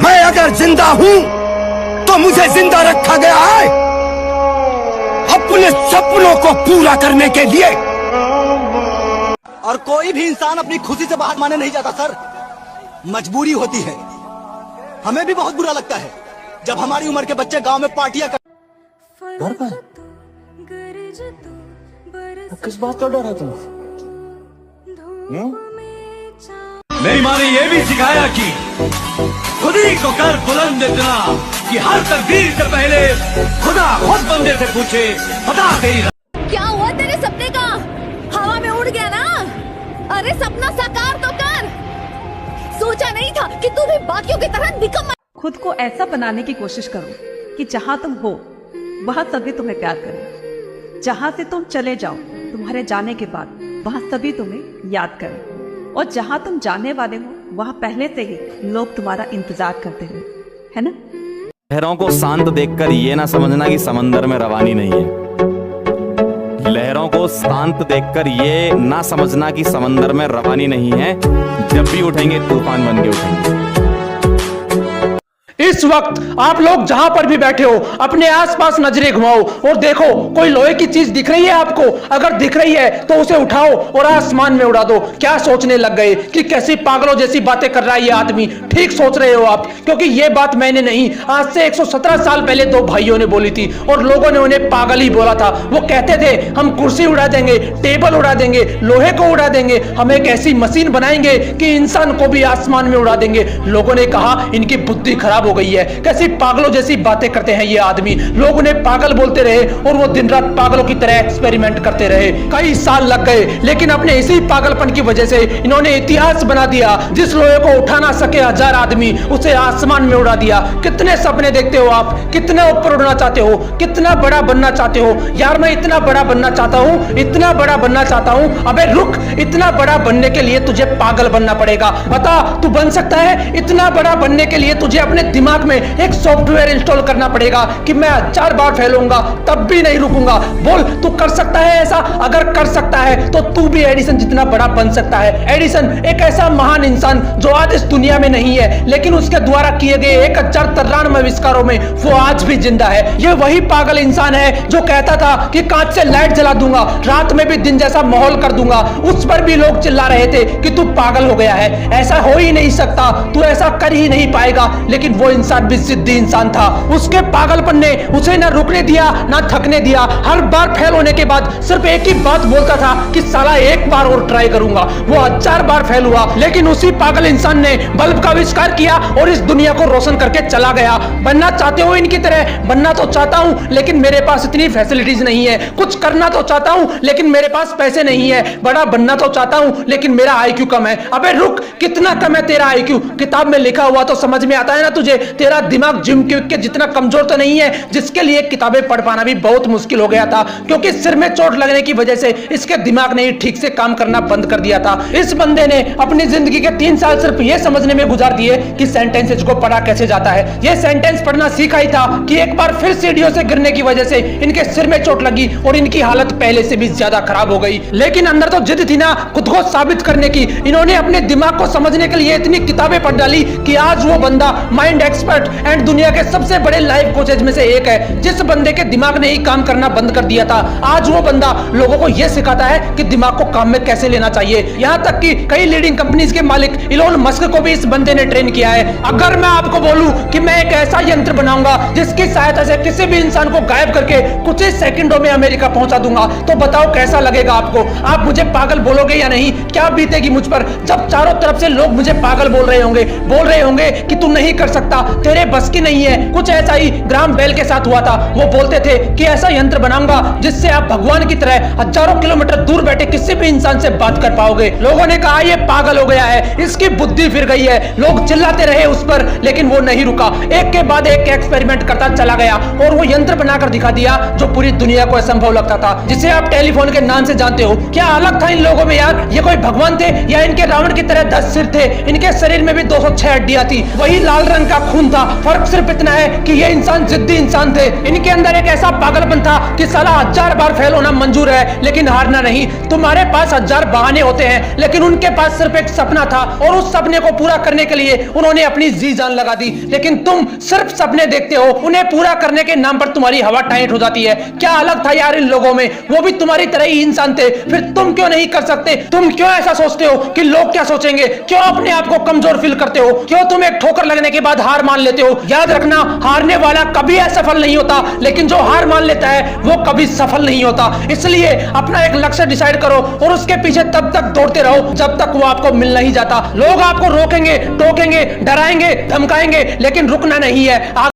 मैं अगर जिंदा हूं तो मुझे जिंदा रखा गया है अपने सपनों को पूरा करने के लिए। और कोई भी इंसान अपनी खुशी से बाहर माने नहीं जाता सर, मजबूरी होती है। हमें भी बहुत बुरा लगता है जब हमारी उम्र के बच्चे गांव में पार्टियां कर। डर का है? किस बात का डर है तुम? मेरी माँ ने ये भी सिखाया कि खुद ही को कर बुलंद इतना कि हर तकदीर से पहले खुदा खुद बंदे से पूछे बता तेरी। क्या हुआ तेरे सपने का? हवा में उड़ गया ना? अरे सपना साकार तो कर। सोचा नहीं था कि तू भी बाकियों की तरह निकम्मा। खुद को ऐसा बनाने की कोशिश करो कि जहाँ तुम हो वहाँ सभी तुम्हें प्यार करें। जहाँ से तुम चले जाओ तुम्हारे जाने के बाद वहाँ सभी तुम्हें याद करें। और जहाँ तुम जाने वाले हो वहाँ पहले से ही लोग तुम्हारा इंतजार करते हैं, है ना? लहरों को शांत देखकर ये ना समझना कि समंदर में रवानी नहीं है। लहरों को शांत देखकर ये ना समझना कि समंदर में रवानी नहीं है। जब भी उठेंगे तूफान बन के उठेंगे। इस वक्त आप लोग जहां पर भी बैठे हो अपने आसपास नजरें घुमाओ और देखो कोई लोहे की चीज दिख रही है आपको? अगर दिख रही है तो उसे उठाओ और आसमान में उड़ा दो। क्या सोचने लग गए कि कैसी पागलों जैसी बातें कर रहा है ये आदमी? ठीक सोच रहे हो आप, क्योंकि ये बात मैंने नहीं, आज से 117 साल पहले दो भाइयों ने बोली थी और लोगों ने उन्हें पागल ही बोला था। वो कहते थे हम कुर्सी उड़ा देंगे, टेबल उड़ा देंगे, लोहे को उड़ा देंगे, हम एक ऐसी मशीन बनाएंगे कि इंसान को भी आसमान में उड़ा देंगे। लोगों ने कहा इनकी बुद्धि खराब हो गई है, कैसी पागलों जैसी बातें करते हैं ये आदमी। लोग उन्हें पागल बोलते रहे और वो दिन रात पागलों की तरह एक्सपेरिमेंट करते रहे। कई साल लग गए, लेकिन अपने इसी पागलपन की वजह से इन्होंने इतिहास बना दिया। जिस लोहे को उठा ना सके 1000 आदमी, उसे आसमान में उड़ा दिया। कितने सपने देखते हो आप? कितना ऊपर उड़ना चाहते हो? कितना बड़ा बनना चाहते हो? यार मैं इतना बड़ा बनना चाहता हूँ, इतना बड़ा बनना चाहता हूँ। अबे रुक, इतना बड़ा बनने के लिए तुझे पागल बनना पड़ेगा। बता तू बन सकता है? इतना बड़ा बनने के लिए तुझे अपने दिमाग में एक सॉफ्टवेयर इंस्टॉल करना पड़ेगा कि मैं 1000 बार फेल होऊंगा तब भी नहीं रुकूंगा। बोल तू कर सकता है ऐसा? अगर कर सकता है तो तू भी एडिसन जितना बड़ा बन सकता है। एडिसन एक ऐसा महान इंसान जो आज इस दुनिया में नहीं है, लेकिन उसके द्वारा किए गए 1093 आविष्कारों में वो आज भी जिंदा है। ये वही पागल इंसान है जो कहता था कि कांच से लाइट जला दूंगा, रात में भी दिन जैसा माहौल कर दूंगा। उस पर भी लोग चिल्ला रहे थे कि तू पागल हो गया है, ऐसा हो ही नहीं सकता, तू ऐसा कर ही नहीं पाएगा। लेकिन वो इंसान भी जिद्दी इंसान था। उसके पागलपन ने उसे ना रुकने दिया ना थकने दिया। हर बार फेल होने के बाद सिर्फ एक ही बात बोलता था कि साला एक बार और ट्राई करूंगा। वो 1000 बार फेल हुआ, लेकिन उसी पागल इंसान ने बल्ब का आविष्कार किया और इस दुनिया को रोशन करके चला गया। बनना चाहते हो इनकी तरह? बनना तो चाहता हूं, लेकिन मेरे पास इतनी फैसिलिटीज नहीं है। कुछ करना तो चाहता हूं, लेकिन मेरे पास पैसे नहीं है। बड़ा बनना तो चाहता हूं, लेकिन मेरा आईक्यू कम है। अबे रुक, कितना कम है तेरा आईक्यू? किताब में लिखा हुआ तो समझ में आता है ना तुझे? तेरा दिमाग जिम क्विक के जितना कमजोर तो नहीं है, जिसके लिए किताबें पढ़ पाना भी बहुत मुश्किल हो गया था, क्योंकि सिर में चोट लगने की वजह से इसके दिमाग ने ठीक से काम करना बंद कर दिया था। इस बंदे ने अपनी जिंदगी के 3 साल सिर्फ ये समझने में गुजार दिए कि सेंटेंसेस को पढ़ा कैसे जाता है। ये सेंटेंस पढ़ना सीखा ही था कि एक बार फिर सीढ़ियों से गिरने की वजह से इनके सिर में चोट लगी और इनकी हालत पहले से भी ज्यादा खराब हो गई। लेकिन अंदर तो जिद थी ना खुद को साबित करने की। इन्होंने अपने दिमाग को समझने के लिए इतनी किताबें पढ़ डाली कि आज वो बंदा माइंड एक्सपर्ट एंड दुनिया के सबसे बड़े लाइफ कोचेज में से एक है। जिस बंदे के दिमाग ने ही काम करना बंद कर दिया था, आज वो बंदा लोगों को यह सिखाता है कि दिमाग को काम में कैसे लेना चाहिए। यहाँ तक कि कई लीडिंग कंपनीज के मालिक इलोन मस्क को भी इस बंदे ने ट्रेन किया है। अगर मैं आपको बोलूं कि मैं एक ऐसा यंत्र बनाऊंगा जिसकी सहायता से किसी भी इंसान को गायब करके कुछ ही सेकंडों में अमेरिका पहुंचा दूंगा, तो बताओ कैसा लगेगा आपको? आप मुझे पागल बोलोगे या नहीं? क्या बीतेगी मुझ पर जब चारों तरफ से लोग मुझे पागल बोल रहे होंगे कि तू नहीं कर सकता, तेरे बस की नहीं है। कुछ ऐसा ही ग्राहम बेल के साथ हुआ था। वो बोलते थे कि ऐसा यंत्र बनाऊंगा जिससे आप भगवान की तरह हजारों किलोमीटर दूर बैठे किसी भी इंसान से बात कर पाओगे। लोगों ने कहा ये पागल हो गया है, इसकी बुद्धि फिर गई है। लोग चिल्लाते रहे उस पर, लेकिन वो नहीं रुका। एक के बाद एक एक्सपेरिमेंट करता चला गया और वो यंत्र बनाकर दिखा दिया जो पूरी दुनिया को असंभव लगता था, जिसे आप टेलीफोन के नाम से जानते हो। क्या अलग था इन लोगों में यार? ये कोई भगवान थे या इनके रावण की तरह 10 सिर थे? इनके शरीर में भी 206 हड्डियां थी, वही लाल रंग का खून खून था। फर्क सिर्फ इतना है कि ये इंसान जिद्दी इंसान थे। इनके अंदर एक ऐसा पागलपन था कि साला 1000 बार फेल होना मंजूर है लेकिन हारना नहीं। तुम्हारे पास 1000 बहाने होते हैं लेकिन उनके पास सिर्फ एक सपना था और उस सपने को पूरा करने के लिए उन्होंने अपनी जी जान लगा दी। लेकिन तुम सिर्फ सपने देखते हो, उन्हें पूरा करने के नाम पर तुम्हारी हवा टाइट हो जाती है। क्या अलग था यार इन लोगों में, वो भी तुम्हारी तरह ही इंसान थे। फिर तुम क्यों नहीं कर सकते? तुम क्यों ऐसा सोचते हो कि लोग क्या सोचेंगे? क्यों अपने आप को कमजोर फील करते हो? क्यों तुम एक ठोकर लगने के बाद हार मान लेते हो? याद रखना, हारने वाला कभी असफल नहीं होता लेकिन जो हार मान लेता है वो कभी सफल नहीं होता। इसलिए अपना एक लक्ष्य डिसाइड करो और उसके पीछे तब तक दौड़ते रहो जब तक वो आपको मिल नहीं जाता। लोग आपको रोकेंगे, टोकेंगे, डराएंगे, धमकाएंगे लेकिन रुकना नहीं है।